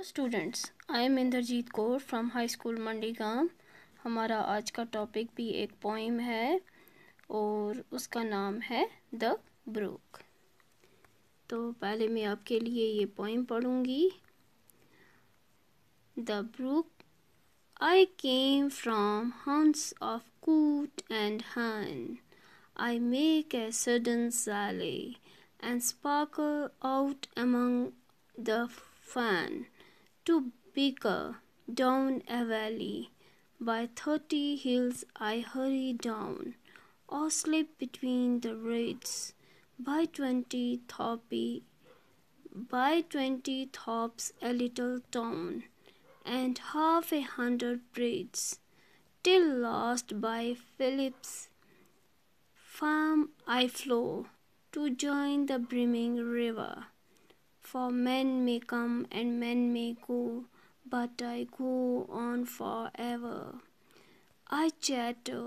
Students, I am Inderjeet Kaur from high school Mandigam. हमारा आज का टॉपिक भी एक पोइम है और उसका नाम है द ब्रूक। तो पहले मैं आपके लिए ये पोइम पढ़ूंगी। The brook, I came from haunts of coot and hen. I make a sudden sally and sparkle out among the fen to bicker down a valley. By 30 hills I hurry down, or slip between the reeds. By 20 thops a little town, and half a hundred breeds, till lost by Philip's farm I flow, to join the brimming river. For men may come and men may go, but I go on forever. I chatter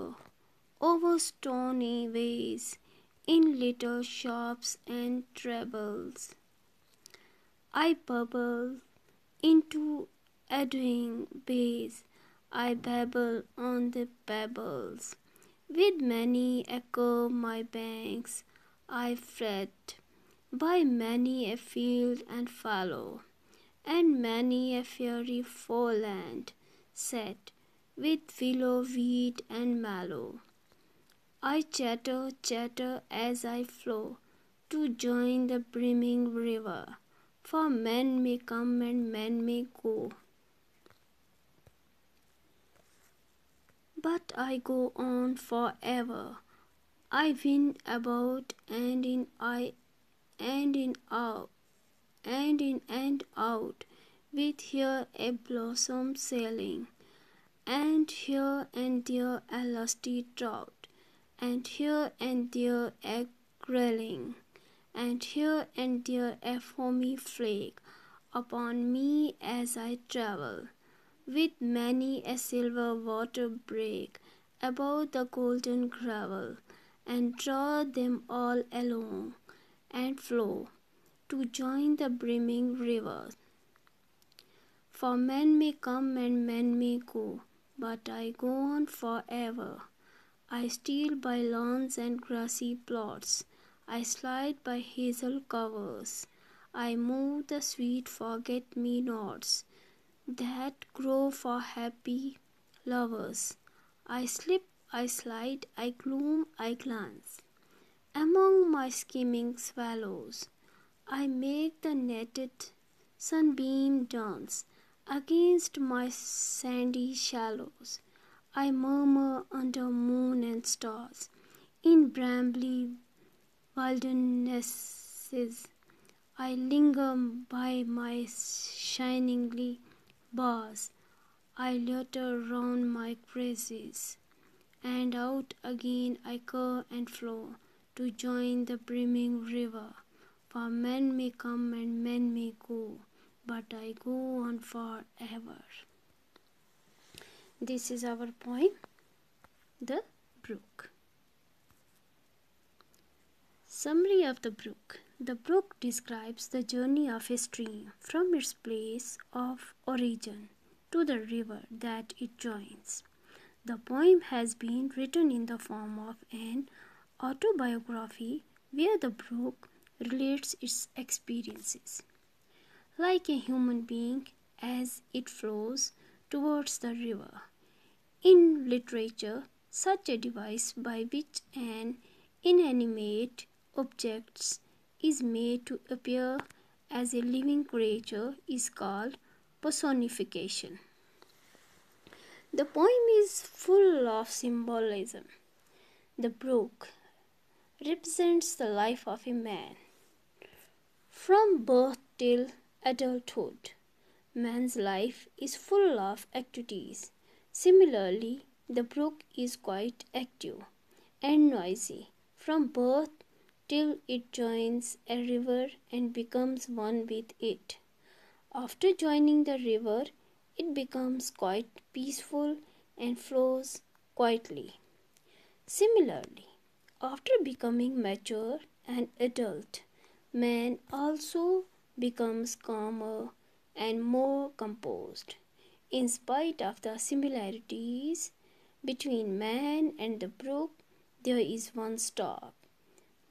over stony ways, in little shops and trebles. I bubble into eddying bays, I babble on the pebbles. With many a curve my banks I fret, by many a field and fallow, and many a fairy foreland set with willow, weed, and mallow. I chatter as I flow, to join the brimming river. For men may come and men may go, but I go on forever. I win about and in out, with here a blossom sailing, and here and there a lusty trout, and here and there a grayling, and here and there a foamy flake upon me as I travel, with many a silver water break above the golden gravel, and draw them all along and flow, to join the brimming river. For men may come and men may go, but I go on forever. I steal by lawns and grassy plots, I slide by hazel covers, I move the sweet forget-me-nots that grow for happy lovers. I slip, I slide, I gloom, I glance among my skimming swallows. I make the netted sunbeam dance against my sandy shallows. I murmur under moon and stars in brambly wildernesses. I linger by my shiningly bars. I loiter round my cresses, and out again I curve and flow, to join the brimming river. For men may come and men may go, but I go on forever. This is our poem, The Brook. Summary of the brook. The brook describes the journey of a stream from its place of origin to the river that it joins. The poem has been written in the form of an autobiography where the brook relates its experiences, like a human being, as it flows towards the river. In literature, such a device by which an inanimate object is made to appear as a living creature is called personification. The poem is full of symbolism. The brook represents the life of a man. From birth till adulthood, man's life is full of activities. Similarly, the brook is quite active and noisy from birth till it joins a river and becomes one with it. After joining the river, it becomes quite peaceful and flows quietly. Similarly, after becoming mature and adult, man also becomes calmer and more composed. In spite of the similarities between man and the brook, there is one stark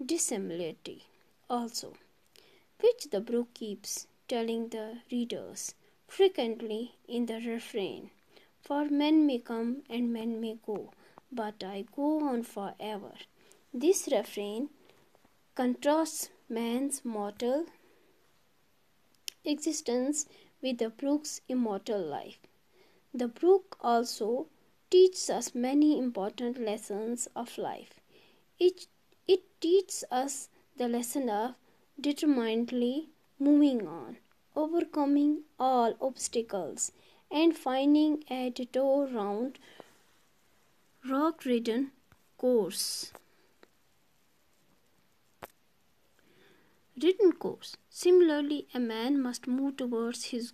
dissimilarity also, which the brook keeps telling the readers frequently in the refrain. For men may come and men may go, but I go on forever. This refrain contrasts man's mortal existence with the brook's immortal life. The brook also teaches us many important lessons of life. It teaches us the lesson of determinedly moving on, overcoming all obstacles, and finding a detour round rock-ridden course. Similarly, a man must move towards his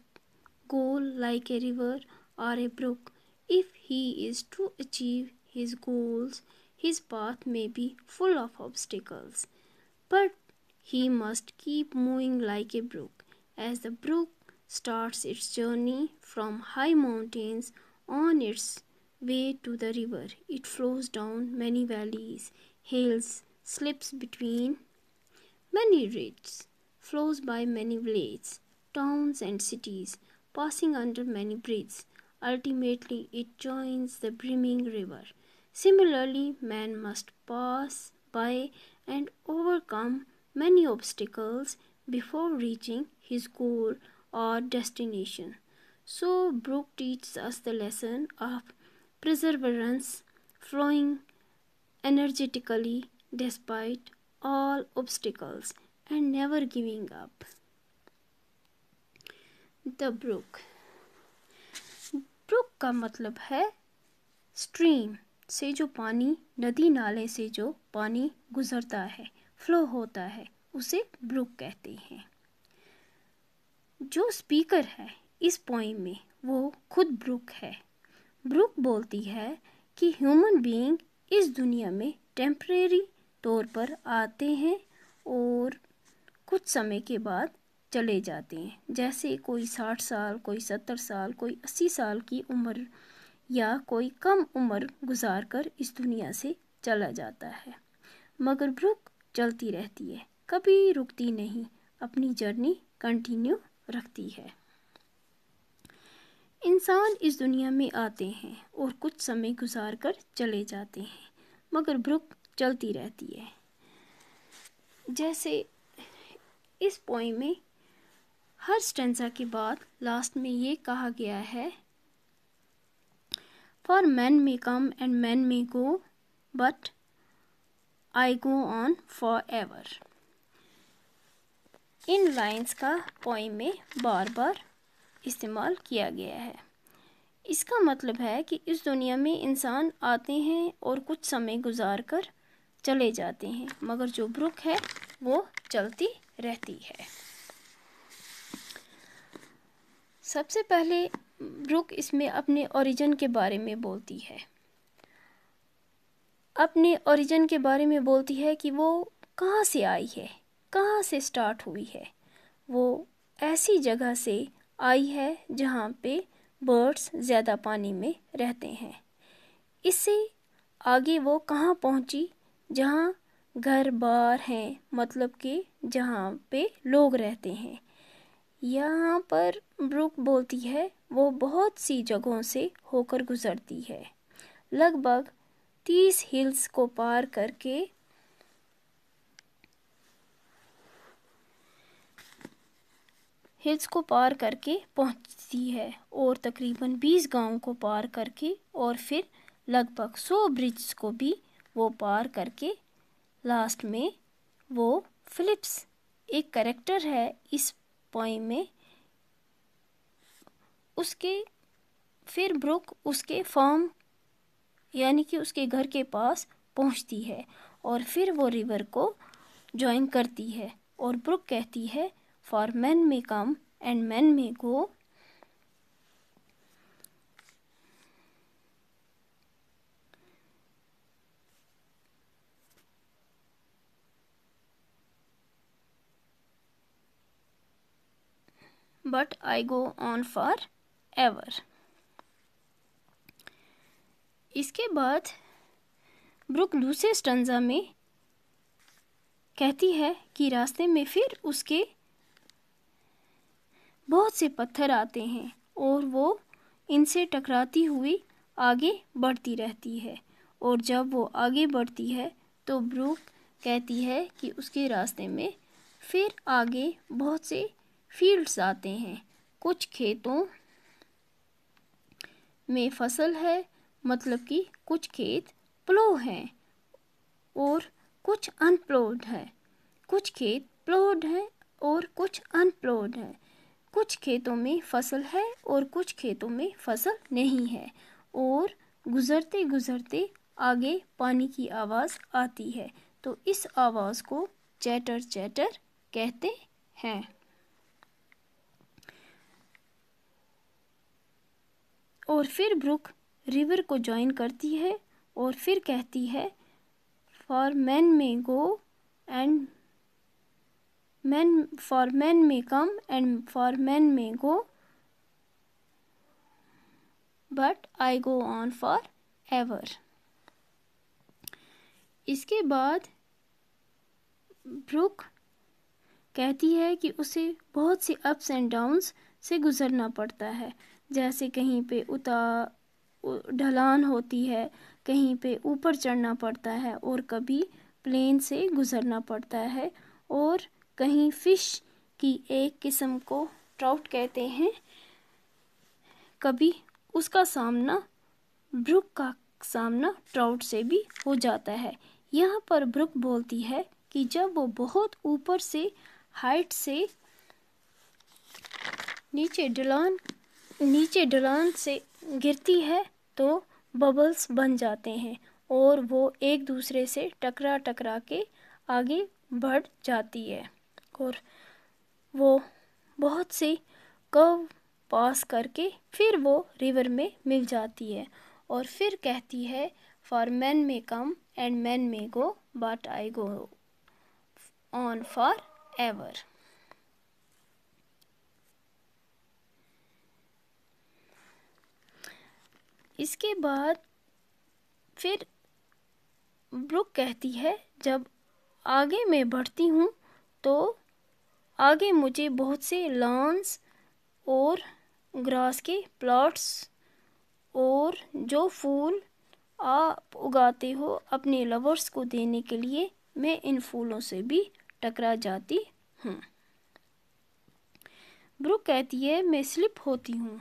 goal like a river or a brook. If he is to achieve his goals, his path may be full of obstacles, but he must keep moving like a brook. As the brook starts its journey from high mountains on its way to the river, it flows down many valleys, hills, slips between many ridges, flows by many villages, towns, and cities, passing under many bridges. Ultimately, it joins the brimming river. Similarly, man must pass by and overcome many obstacles before reaching his goal or destination. So, brook teaches us the lesson of perseverance, flowing energetically despite all obstacles and never giving up. The brook का मतलब है stream से जो पानी, नदी नाले से जो पानी गुजरता है, फ्लो होता है, उसे ब्रुक कहते हैं। जो स्पीकर है इस पोइम में वो खुद ब्रुक है। ब्रुक बोलती है कि ह्यूमन बीइंग इस दुनिया में टेम्परेरी तौर पर आते हैं और कुछ समय के बाद चले जाते हैं। जैसे कोई 60 साल, कोई 70 साल, कोई 80 साल की उम्र या कोई कम उम्र गुजार कर इस दुनिया से चला जाता है, मगर ब्रुक चलती रहती है, कभी रुकती नहीं, अपनी जर्नी कंटिन्यू रखती है। इंसान इस दुनिया में आते हैं और कुछ समय गुजार कर चले जाते हैं, मगर ब्रुक चलती रहती है। जैसे इस पोइम में हर स्टेंजा के बाद लास्ट में ये कहा गया है, for man may come and man may go but I go on for ever. In lines का पोइम में बार बार इस्तेमाल किया गया है। इसका मतलब है कि इस दुनिया में इंसान आते हैं और कुछ समय गुजार कर चले जाते हैं, मगर जो ब्रुक है वो चलती रहती है। सबसे पहले ब्रुक इसमें अपने ओरिजिन के बारे में बोलती है। अपने ओरिजिन के बारे में बोलती है कि वो कहाँ से आई है, कहाँ से स्टार्ट हुई है। वो ऐसी जगह से आई है जहाँ पे बर्ड्स ज़्यादा पानी में रहते हैं। इससे आगे वो कहाँ पहुँची, जहाँ घर बार हैं, मतलब कि जहाँ पे लोग रहते हैं। यहाँ पर ब्रुक बोलती है वो बहुत सी जगहों से होकर गुजरती है, लगभग 30 हिल्स को पार करके पहुंचती है और तकरीबन 20 गांवों को पार करके और फिर लगभग 100 ब्रिज को भी वो पार करके लास्ट में वो फिलिप्स एक कैरेक्टर है इस पोइम में, उसके फिर ब्रुक उसके फार्म यानी कि उसके घर के पास पहुंचती है और फिर वो रिवर को ज्वाइन करती है और ब्रुक कहती है for man may come and man may go but I go on forever. इसके बाद ब्रुक दूसरे स्टंजा में कहती है कि रास्ते में फिर उसके बहुत से पत्थर आते हैं और वो इनसे टकराती हुई आगे बढ़ती रहती है, और जब वो आगे बढ़ती है तो ब्रुक कहती है कि उसके रास्ते में फिर आगे बहुत से फील्ड्स आते हैं। कुछ खेतों में फसल है, मतलब कि कुछ खेत प्लो हैं और कुछ अनप्लोड है। कुछ खेत प्लोड हैं और कुछ अनप्लोड हैं। कुछ खेतों में फसल है और कुछ खेतों में फसल नहीं है, और गुजरते गुजरते आगे पानी की आवाज़ आती है, तो इस आवाज़ को चैटर चैटर कहते हैं। और फिर ब्रुक रिवर को ज्वाइन करती है और फिर कहती है, फॉर मैन में go and for men may come and for men may go, but I go on forever. इसके बाद ब्रुक कहती है कि उसे बहुत से अप्स एंड डाउन्स से गुजरना पड़ता है, जैसे कहीं पे ढलान होती है, कहीं पे ऊपर चढ़ना पड़ता है, और कभी प्लेन से गुजरना पड़ता है, और कहीं फिश की एक किस्म को ट्राउट कहते हैं, कभी उसका सामना ब्रुक का सामना ट्राउट से भी हो जाता है। यहाँ पर ब्रुक बोलती है कि जब वो बहुत ऊपर से हाइट से नीचे ढलान से गिरती है तो बबल्स बन जाते हैं और वो एक दूसरे से टकरा के आगे बढ़ जाती है, और वो बहुत से कर्व पास करके फिर वो रिवर में मिल जाती है, और फिर कहती है, फॉर मैन में कम एंड मैन में go but I go on for ever. इसके बाद फिर ब्रुक कहती है, जब आगे मैं बढ़ती हूँ तो आगे मुझे बहुत से लॉन्स और ग्रास के प्लॉट्स और जो फूल आप उगाते हो अपने लवर्स को देने के लिए, मैं इन फूलों से भी टकरा जाती हूँ। ब्रुक कहती है, मैं स्लिप होती हूँ,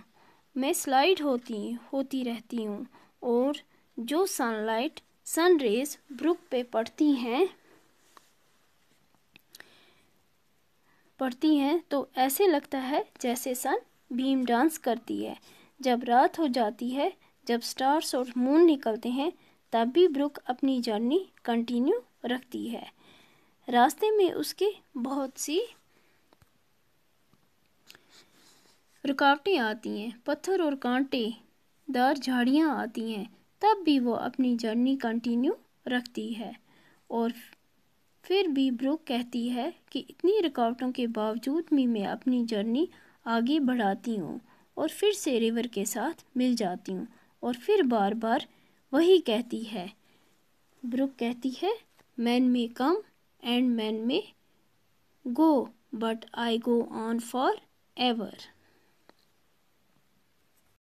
मैं स्लाइड होती रहती हूँ, और जो सन रेज ब्रुक पे पड़ती हैं तो ऐसे लगता है जैसे सन बीम डांस करती है। जब रात हो जाती है, जब स्टार्स और मून निकलते हैं, तब भी ब्रुक अपनी जर्नी कंटिन्यू रखती है। रास्ते में उसके बहुत सी रुकावटें आती हैं, पत्थर और कांटेदार झाड़ियाँ आती हैं, तब भी वो अपनी जर्नी कंटिन्यू रखती है। और फिर भी ब्रुक कहती है कि इतनी रुकावटों के बावजूद भी मैं अपनी जर्नी आगे बढ़ाती हूँ और फिर से रिवर के साथ मिल जाती हूँ, और फिर बार बार वही कहती है। ब्रुक कहती है, मैन में कम एंड मैन में go but I go on for ever.